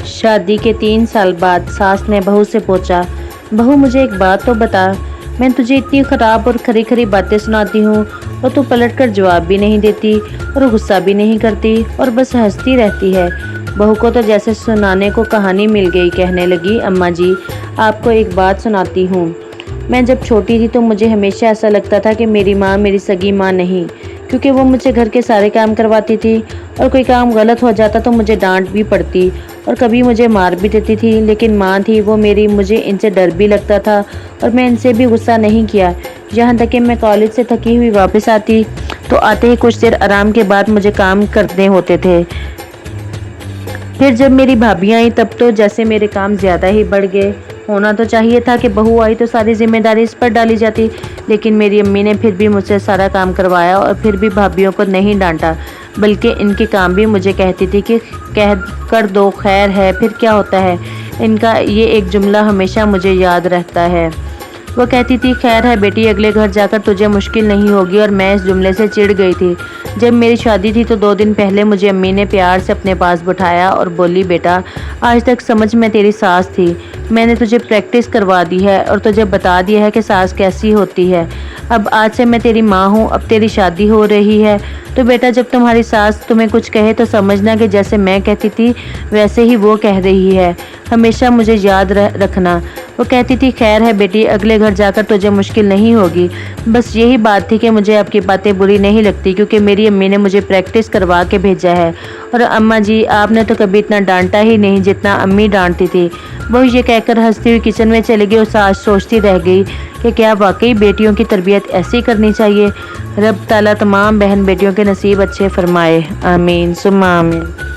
शादी के 3 साल बाद सास ने बहू से पूछा, बहू मुझे एक बात तो बता, मैं तुझे इतनी खराब और खरी खरी बातें सुनाती हूँ और तू पलट कर जवाब भी नहीं देती और गुस्सा भी नहीं करती और बस हंसती रहती है। बहू को तो जैसे सुनाने को कहानी मिल गई। कहने लगी, अम्मा जी आपको एक बात सुनाती हूँ। मैं जब छोटी थी तो मुझे हमेशा ऐसा लगता था कि मेरी माँ मेरी सगी माँ नहीं, क्योंकि वो मुझे घर के सारे काम करवाती थी और कोई काम गलत हो जाता तो मुझे डांट भी पड़ती और कभी मुझे मार भी देती थी। लेकिन माँ थी वो मेरी, मुझे इनसे डर भी लगता था और मैं इनसे भी गुस्सा नहीं किया। यहाँ तक कि मैं कॉलेज से थकी हुई वापस आती तो आते ही कुछ देर आराम के बाद मुझे काम करने होते थे। फिर जब मेरी भाभियाँ आई तब तो जैसे मेरे काम ज़्यादा ही बढ़ गए। होना तो चाहिए था कि बहू आई तो सारी जिम्मेदारी इस पर डाली जाती, लेकिन मेरी अम्मी ने फिर भी मुझसे सारा काम करवाया और फिर भी भाभियों को नहीं डांटा, बल्कि इनके काम भी मुझे कहती थी कि कह कर दो, खैर है, फिर क्या होता है। इनका ये एक जुमला हमेशा मुझे याद रहता है। वो कहती थी, खैर है बेटी, अगले घर जाकर तुझे मुश्किल नहीं होगी। और मैं इस जुमले से चिढ़ गई थी। जब मेरी शादी थी तो 2 दिन पहले मुझे अम्मी ने प्यार से अपने पास बिठाया और बोली, बेटा आज तक समझ में तेरी सास थी, मैंने तुझे प्रैक्टिस करवा दी है और तुझे बता दिया है कि सास कैसी होती है। अब आज से मैं तेरी माँ हूँ, अब तेरी शादी हो रही है तो बेटा जब तुम्हारी सास तुम्हें कुछ कहे तो समझना कि जैसे मैं कहती थी वैसे ही वो कह रही है। हमेशा मुझे याद रखना। वो कहती थी, खैर है बेटी, अगले घर जाकर तुझे मुश्किल नहीं होगी। बस यही बात थी कि मुझे आपकी बातें बुरी नहीं लगती, क्योंकि मेरी अम्मी ने मुझे प्रैक्टिस करवा के भेजा है। और अम्मा जी आपने तो कभी इतना डांटा ही नहीं जितना अम्मी डांटती थी। वो ये कहकर हंसती हुई किचन में चली गई और सास सोचती रह गई कि क्या वाकई बेटियों की तरबियत ऐसी करनी चाहिए। रब ताला तमाम बहन बेटियों के नसीब अच्छे फरमाए। आमीन सुम्मा आमीन।